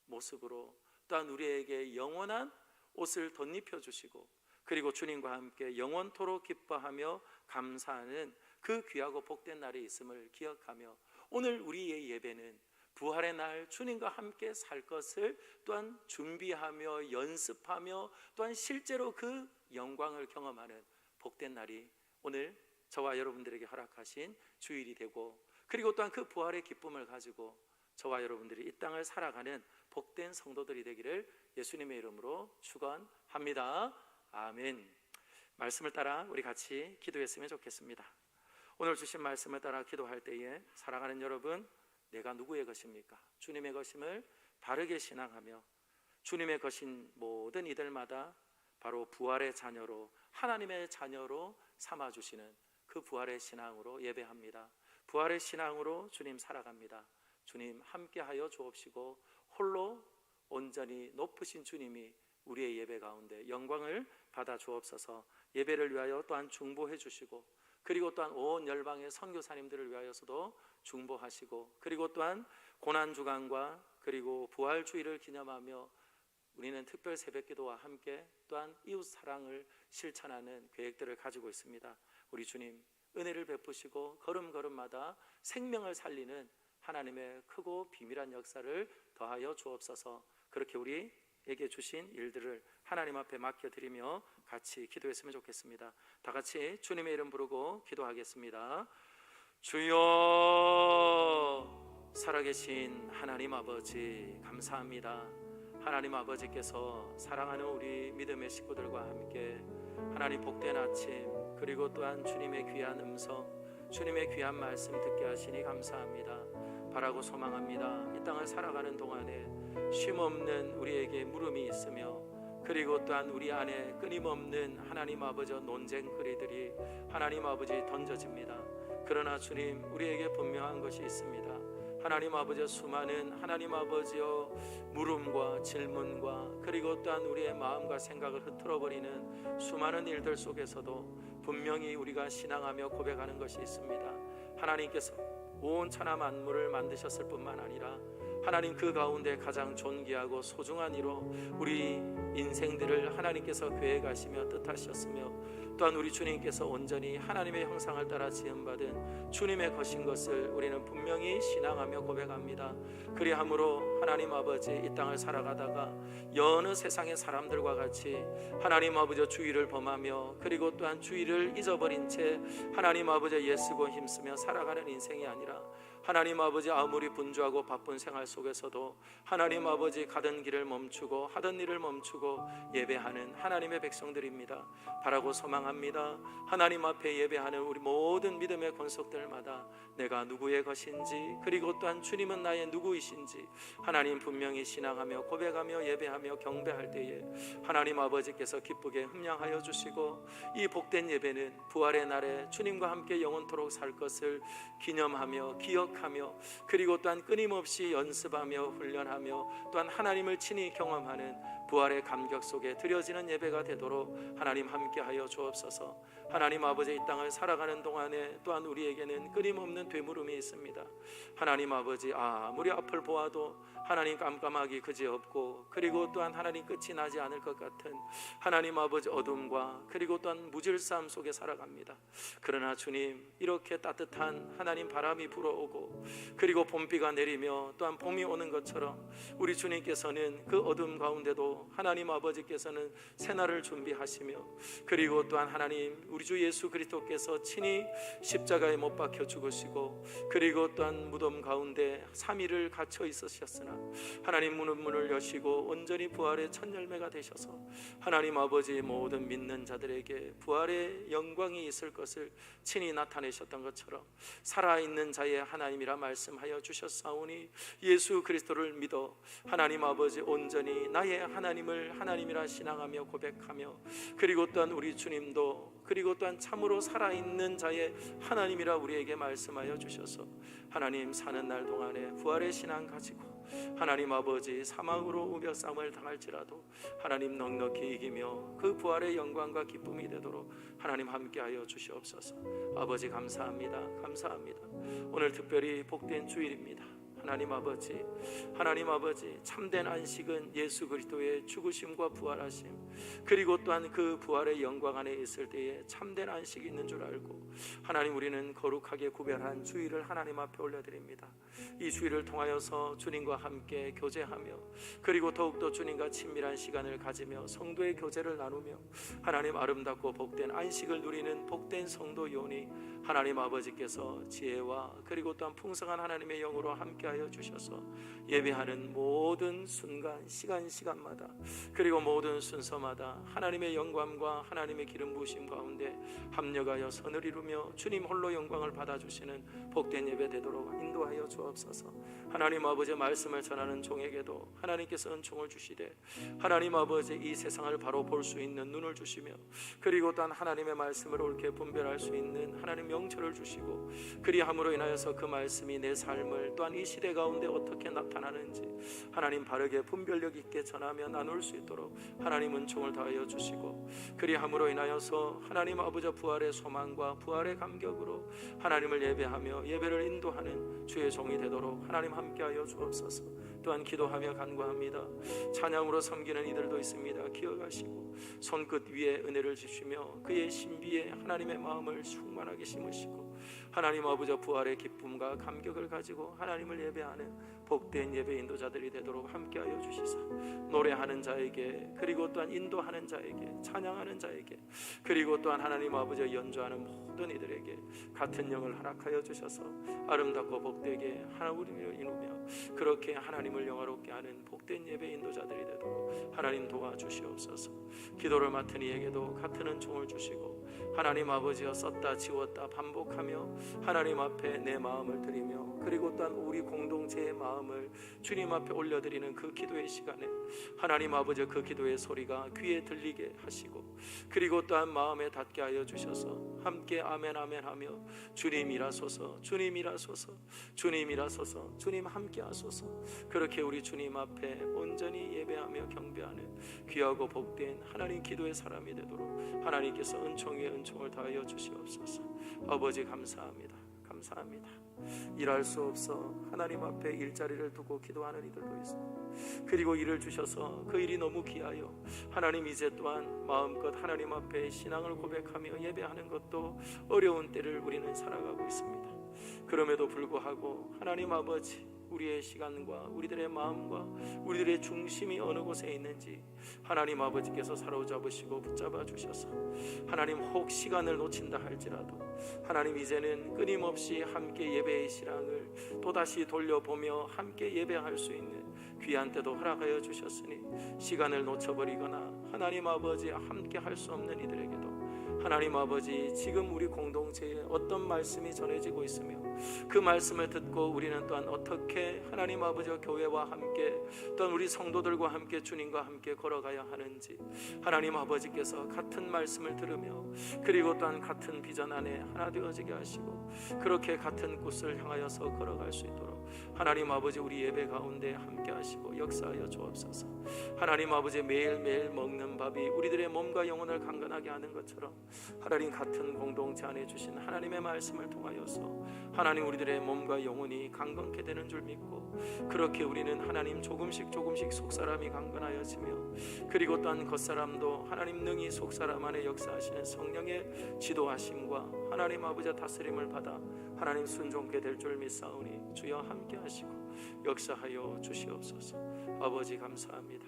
모습으로 또한 우리에게 영원한 옷을 덧입혀 주시고 그리고 주님과 함께 영원토록 기뻐하며 감사하는 그 귀하고 복된 날이 있음을 기억하며 오늘 우리의 예배는 부활의 날 주님과 함께 살 것을 또한 준비하며 연습하며 또한 실제로 그 영광을 경험하는 복된 날이 오늘 저와 여러분들에게 허락하신 주일이 되고, 그리고 또한 그 부활의 기쁨을 가지고 저와 여러분들이 이 땅을 살아가는 복된 성도들이 되기를 예수님의 이름으로 축원합니다. 아멘. 말씀을 따라 우리 같이 기도했으면 좋겠습니다. 오늘 주신 말씀을 따라 기도할 때에 사랑하는 여러분, 내가 누구의 것입니까? 주님의 것임을 바르게 신앙하며 주님의 것인 모든 이들마다 바로 부활의 자녀로, 하나님의 자녀로 삼아주시는 그 부활의 신앙으로 예배합니다. 부활의 신앙으로 주님 살아갑니다. 주님 함께하여 주옵시고 홀로 온전히 높으신 주님이 우리의 예배 가운데 영광을 받아 주옵소서. 예배를 위하여 또한 중보해 주시고 그리고 또한 온 열방의 선교사님들을 위하여서도 중보하시고, 그리고 또한 고난주간과 그리고 부활주의를 기념하며 우리는 특별 새벽기도와 함께 또한 이웃 사랑을 실천하는 계획들을 가지고 있습니다. 우리 주님 은혜를 베푸시고 걸음걸음마다 생명을 살리는 하나님의 크고 비밀한 역사를 더하여 주옵소서. 그렇게 우리에게 주신 일들을 하나님 앞에 맡겨드리며 같이 기도했으면 좋겠습니다. 다 같이 주님의 이름 부르고 기도하겠습니다. 주여, 살아계신 하나님 아버지 감사합니다. 하나님 아버지께서 사랑하는 우리 믿음의 식구들과 함께 하나님 복된 아침, 그리고 또한 주님의 귀한 음성, 주님의 귀한 말씀 듣게 하시니 감사합니다. 바라고 소망합니다. 이 땅을 살아가는 동안에 쉼없는 우리에게 물음이 있으며 그리고 또한 우리 안에 끊임없는 하나님 아버지 논쟁거리들이 하나님 아버지 던져집니다. 그러나 주님, 우리에게 분명한 것이 있습니다. 하나님 아버지 수많은 하나님 아버지여 물음과 질문과 그리고 또한 우리의 마음과 생각을 흐트러버리는 수많은 일들 속에서도 분명히 우리가 신앙하며 고백하는 것이 있습니다. 하나님께서 온 천하 만물을 만드셨을 뿐만 아니라 하나님 그 가운데 가장 존귀하고 소중한 이로 우리 인생들을 하나님께서 계획하시며 뜻하셨으며 또한 우리 주님께서 온전히 하나님의 형상을 따라 지음받은 주님의 것인 것을 우리는 분명히 신앙하며 고백합니다. 그리함으로 하나님 아버지 이 땅을 살아가다가 여느 세상의 사람들과 같이 하나님 아버지 주의를 범하며 그리고 또한 주의를 잊어버린 채 하나님 아버지 예수고 힘쓰며 살아가는 인생이 아니라 하나님 아버지 아무리 분주하고 바쁜 생활 속에서도 하나님 아버지 가던 길을 멈추고 하던 일을 멈추고 예배하는 하나님의 백성들입니다. 바라고 소망합니다. 하나님 앞에 예배하는 우리 모든 믿음의 권속들마다 내가 누구의 것인지 그리고 또한 주님은 나의 누구이신지 하나님 분명히 신앙하며 고백하며 예배하며 경배할 때에 하나님 아버지께서 기쁘게 흠양하여 주시고 이 복된 예배는 부활의 날에 주님과 함께 영원토록 살 것을 기념하며 기억하며 기억하며 그리고 또한 끊임없이 연습하며 훈련하며 또한 하나님을 친히 경험하는 부활의 감격 속에 드려지는 예배가 되도록 하나님 함께하여 주옵소서. 하나님 아버지, 이 땅을 살아가는 동안에 또한 우리에게는 끊임없는 되물음이 있습니다. 하나님 아버지, 아무리 앞을 보아도 하나님 깜깜하기 그지없고 그리고 또한 하나님 끝이 나지 않을 것 같은 하나님 아버지 어둠과 그리고 또한 무질서함 속에 살아갑니다. 그러나 주님, 이렇게 따뜻한 하나님 바람이 불어오고 그리고 봄비가 내리며 또한 봄이 오는 것처럼 우리 주님께서는 그 어둠 가운데도 하나님 아버지께서는 새날을 준비하시며 그리고 또한 하나님 우리 주 예수 그리스도께서 친히 십자가에 못 박혀 죽으시고 그리고 또한 무덤 가운데 3일을 갇혀 있으셨으나 하나님 문을 여시고 온전히 부활의 첫 열매가 되셔서 하나님 아버지 모든 믿는 자들에게 부활의 영광이 있을 것을 친히 나타내셨던 것처럼 살아있는 자의 하나님이라 말씀하여 주셨사오니 예수 그리스도를 믿어 하나님 아버지 온전히 나의 하나님을 하나님이라 신앙하며 고백하며 그리고 또한 우리 주님도 그리고 또한 참으로 살아있는 자의 하나님이라 우리에게 말씀하여 주셔서 하나님 사는 날 동안에 부활의 신앙 가지고 하나님 아버지 사망으로 우벼싸움을 당할지라도 하나님 넉넉히 이기며 그 부활의 영광과 기쁨이 되도록 하나님 함께하여 주시옵소서. 아버지 감사합니다. 감사합니다. 오늘 특별히 복된 주일입니다. 하나님 아버지 참된 안식은 예수 그리스도의 죽으심과 부활하심 그리고 또한 그 부활의 영광 안에 있을 때에 참된 안식이 있는 줄 알고 하나님 우리는 거룩하게 구별한 주일을 하나님 앞에 올려드립니다. 이 주일을 통하여서 주님과 함께 교제하며 그리고 더욱더 주님과 친밀한 시간을 가지며 성도의 교제를 나누며 하나님 아름답고 복된 안식을 누리는 복된 성도 요원이 하나님 아버지께서 지혜와 그리고 또한 풍성한 하나님의 영으로 함께하여 주셔서 예배하는 모든 순간 시간마다 그리고 모든 순서마다 하나님의 영광과 하나님의 기름 부으심 가운데 합력하여 선을 이루며 주님 홀로 영광을 받아주시는 복된 예배 되도록 인도하여 주옵소서. 하나님 아버지 말씀을 전하는 종에게도 하나님께서 은총을 주시되 하나님 아버지 이 세상을 바로 볼 수 있는 눈을 주시며 그리고 또한 하나님의 말씀을 옳게 분별할 수 있는 하나님 영처를 주시고 그리함으로 인하여서 그 말씀이 내 삶을 또한 이 시대 가운데 어떻게 나타나는지 하나님 바르게 분별력 있게 전하며 나눌 수 있도록 하나님 은총을 다하여 주시고 그리함으로 인하여서 하나님 아버지 부활의 소망과 부활의 감격으로 하나님을 예배하며 예배를 인도하는 주의 종이 되도록 하나님 함께하여 주옵소서. 또한 기도하며 간구합니다. 찬양으로 섬기는 이들도 있습니다. 기억하시고 손끝 위에 은혜를 주시며 그의 신비에 하나님의 마음을 충만하게 심으시고 하나님 아버지 부활의 기쁨과 감격을 가지고 하나님을 예배하는 복된 예배 인도자들이 되도록 함께하여 주시사 노래하는 자에게 그리고 또한 인도하는 자에게 찬양하는 자에게 그리고 또한 하나님 아버지 연주하는 모든 이들에게 같은 영을 허락하여 주셔서 아름답고 복되게 하나님을 이루며 그렇게 하나님을 영화롭게 하는 복된 예배 인도자들이 되도록 하나님 도와주시옵소서. 기도를 맡은 이에게도 같은 은총을 주시고 하나님 아버지여 썼다 지웠다 반복하며 하나님 앞에 내 마음을 드리며 그리고 또한 우리 공동체의 마음을 주님 앞에 올려드리는 그 기도의 시간에 하나님 아버지 그 기도의 소리가 귀에 들리게 하시고 그리고 또한 마음에 닿게 하여 주셔서 함께 아멘 아멘 하며 주님이라소서 주님이라소서 주님이라소서 주님 함께 하소서 그렇게 우리 주님 앞에 온전히 예배하며 경배하는 귀하고 복된 하나님 기도의 사람이 되도록 하나님께서 은총 위에 은총을 다하여 주시옵소서. 아버지 감사합니다. 감사합니다. 일할 수 없어 하나님 앞에 일자리를 두고 기도하는 이들도 있습니다. 그리고 일을 주셔서 그 일이 너무 귀하여 하나님 이제 또한 마음껏 하나님 앞에 신앙을 고백하며 예배하는 것도 어려운 때를 우리는 살아가고 있습니다. 그럼에도 불구하고 하나님 아버지 우리의 시간과 우리들의 마음과 우리들의 중심이 어느 곳에 있는지 하나님 아버지께서 사로잡으시고 붙잡아 주셔서 하나님 혹 시간을 놓친다 할지라도 하나님 이제는 끊임없이 함께 예배의 신앙을 또다시 돌려보며 함께 예배할 수 있는 귀한 때도 허락하여 주셨으니 시간을 놓쳐버리거나 하나님 아버지 함께 할 수 없는 이들에게도 하나님 아버지, 지금 우리 공동체에 어떤 말씀이 전해지고 있으며 그 말씀을 듣고 우리는 또한 어떻게 하나님 아버지와 교회와 함께 또한 우리 성도들과 함께 주님과 함께 걸어가야 하는지 하나님 아버지께서 같은 말씀을 들으며 그리고 또한 같은 비전 안에 하나 되어지게 하시고 그렇게 같은 곳을 향하여서 걸어갈 수 있도록 하나님 아버지 우리 예배 가운데 함께 하시고 역사하여 주옵소서. 하나님 아버지, 매일매일 먹는 밥이 우리들의 몸과 영혼을 강건하게 하는 것처럼 하나님 같은 공동체 안에 주신 하나님의 말씀을 통하여서 하나님 우리들의 몸과 영혼이 강건케 되는 줄 믿고 그렇게 우리는 하나님 조금씩 속사람이 강건하여지며 그리고 또한 겉사람도 하나님 능히 속사람 안에 역사하시는 성령의 지도하심과 하나님 아버지의 다스림을 받아 하나님 순종케 될 줄 믿사오니 주여 함께 하시고 역사하여 주시옵소서. 아버지 감사합니다.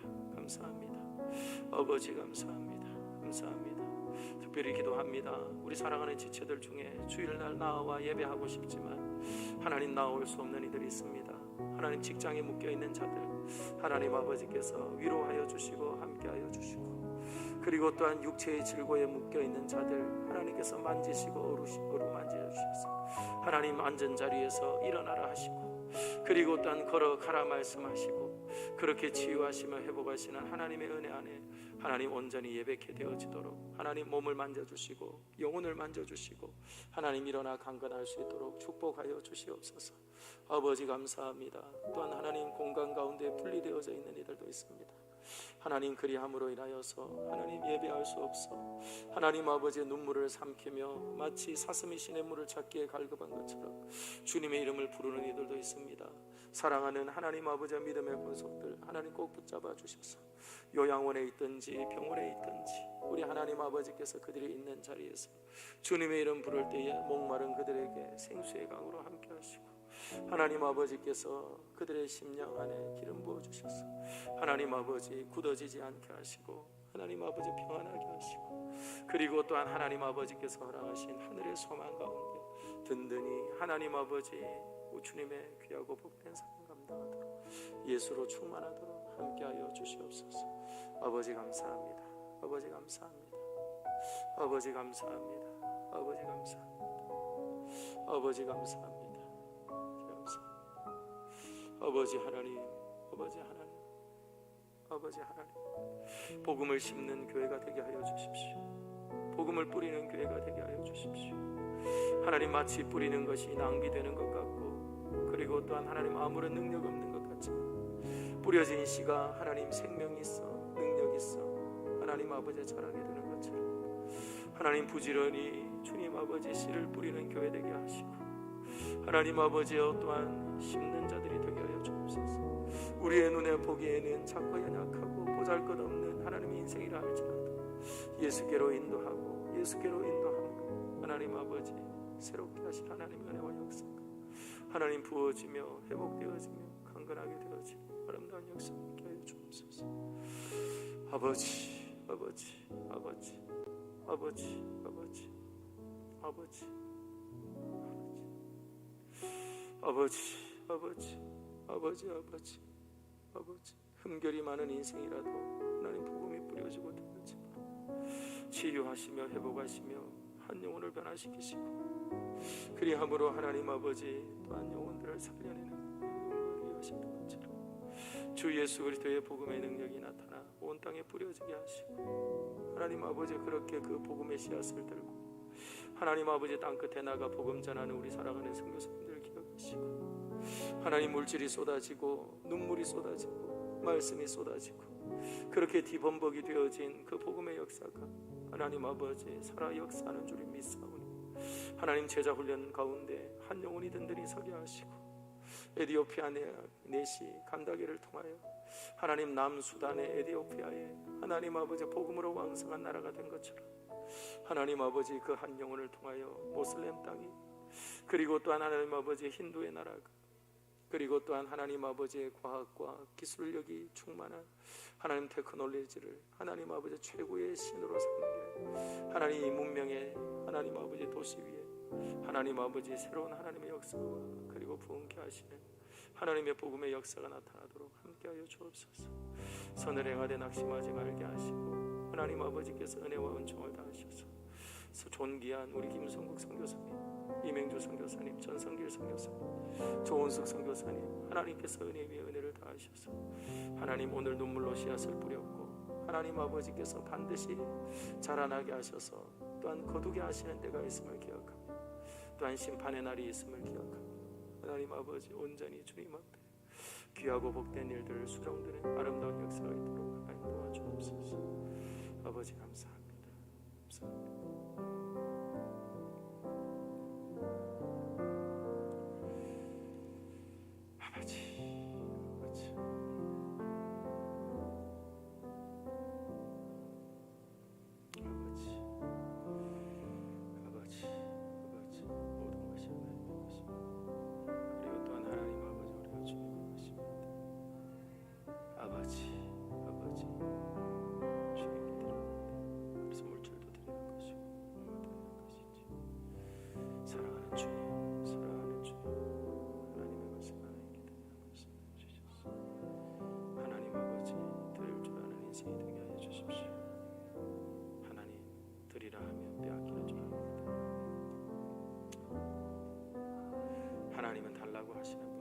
아버지 감사합니다. 특별히 기도합니다. 우리 사랑하는 지체들 중에 주일날 나와 예배하고 싶지만 하나님 나올 수 없는 이들이 있습니다. 하나님 직장에 묶여있는 자들 하나님 아버지께서 위로하여 주시고 함께하여 주시고 그리고 또한 육체의 질고에 묶여있는 자들 하나님께서 만지시고 어루만져 주셔서 하나님 앉은 자리에서 일어나라 하시고 그리고 또한 걸어가라 말씀하시고 그렇게 치유하시며 회복하시는 하나님의 은혜 안에 하나님 온전히 예배케 되어지도록 하나님 몸을 만져주시고 영혼을 만져주시고 하나님 일어나 강건할 수 있도록 축복하여 주시옵소서. 아버지 감사합니다. 또한 하나님 공간 가운데 분리되어져 있는 이들도 있습니다. 하나님 그리함으로 인하여서 하나님 예배할 수 없어 하나님 아버지의 눈물을 삼키며 마치 사슴이 시냇물을 찾기에 갈급한 것처럼 주님의 이름을 부르는 이들도 있습니다. 사랑하는 하나님 아버지의 믿음의 권속들 하나님 꼭 붙잡아 주셔서 요양원에 있든지 병원에 있든지 우리 하나님 아버지께서 그들이 있는 자리에서 주님의 이름 부를 때에 목마른 그들에게 생수의 강으로 함께 하시고 하나님 아버지께서 그들의 심령 안에 기름 부어 주셔서 하나님 아버지 굳어지지 않게 하시고 하나님 아버지 평안하게 하시고 그리고 또한 하나님 아버지께서 허락하신 하늘의 소망 가운데 든든히 하나님 아버지 주님의 귀하고 복된 사랑 감당하도록 예수로 충만하도록 함께하여 주시옵소서. 아버지 감사합니다. 아버지 감사합니다. 아버지 감사합니다. 아버지 감사합니다. 아버지 감사합니다. 아버지 하나님, 아버지 하나님, 아버지 하나님, 복음을 심는 교회가 되게 하여 주십시오. 복음을 뿌리는 교회가 되게 하여 주십시오. 하나님 마치 뿌리는 것이 낭비되는 것 같고 그리고 또한 하나님 아무런 능력 없는 것 같지만 뿌려진 씨가 하나님 생명이 있어 능력이 있어 하나님 아버지 자라게 되는 것처럼 하나님 부지런히 주님 아버지 씨를 뿌리는 교회 되게 하시고 하나님 아버지여 또한 심는 자들이 되게 하여 주옵소서. 우리의 눈에 보기에는 작고 연약하고 보잘것없는 하나님의 인생이라 할지라도 예수께로 인도하고 예수께로 인도함으로 하나님 아버지 새롭게 하신 하나님의 은혜와 역사가 하나님 부어지며 회복되어지며 강건하게 되어지며 아름다운 역사를 있게 하여 주옵소서. 아버지 아버지 아버지 아버지 아버지 아버지 아버지 아버지 아버지 아버지 아버지 흠결이 많은 인생이라도 하나님 복음이 뿌려지고 되어지만 치유하시며 회복하시며 한 영혼을 변화시키시고 그리함으로 하나님 아버지 또한 영혼들을 살려내는 영혼을 위하시는 것처럼 주 예수 그리스도의 복음의 능력이 나타나 온 땅에 뿌려지게 하시고 하나님 아버지 그렇게 그 복음의 씨앗을 들고 하나님 아버지 땅끝에 나가 복음 전하는 우리 사랑하는 선교사님들 기억하시고 하나님 물질이 쏟아지고 눈물이 쏟아지고 말씀이 쏟아지고 그렇게 뒤범벅이 되어진 그 복음의 역사가 하나님 아버지 살아 역사하는 줄을 믿사오니 하나님 제자 훈련 가운데 한 영혼이 든든히 서게 하시고 에디오피아 내시 간다게를 통하여 하나님 남수단의 에디오피아에 하나님 아버지 복음으로 왕성한 나라가 된 것처럼 하나님 아버지 그 한 영혼을 통하여 모슬렘 땅이 그리고 또한 하나님 아버지 힌두의 나라가 그리고 또한 하나님 아버지의 과학과 기술력이 충만한 하나님 테크놀로지를 하나님 아버지 최고의 신으로 삼는 하나님 이 문명의 하나님 아버지 도시 위에 하나님 아버지 새로운 하나님의 역사와 그리고 부흥케 하시는 하나님의 복음의 역사가 나타나도록 함께하여 주옵소서. 선을 행하되 낙심하지 말게 하시고 하나님 아버지께서 은혜와 은총을 다하셔서 존귀한 우리 김성국 선교사님, 이맹주 선교사님, 전성길 선교사님, 조은숙 선교사님, 하나님께서 은혜 위에 은혜를 다하셔서 하나님 오늘 눈물로 씨앗을 뿌렸고 하나님 아버지께서 반드시 자라나게 하셔서 또한 거두게 하시는 때가 있음을 기억합니다. 또한 심판의 날이 있음을 기억합니다. 하나님 아버지 온전히 주님 앞에 귀하고 복된 일들을 수종드는 아름다운 역사가 있도록 하나님 도와주옵소서. 아버지 감사합니다. 감사합니다. 아버지, 아버지, 아버지, 아버지, 모든 것이 하나님의 것입니다. 그리고 또한 하나님 아버지 우리가 주님의 것입니다. 아버지, 아버지, 주님께 드리는데 그래서 물질도 드리는 것이고 몸을 드리는 것이지. 사랑하는 주님, 사랑하는 주님, 하나님의 것을 하나님께 드리는 말씀을 주셨소. 하나님 아버지, 드릴 줄 아는 인생이 되게 하여 주십시오. 하나님, 드리라 하면 빼앗기는 줄 압니다. 하나님은 달라고 하시는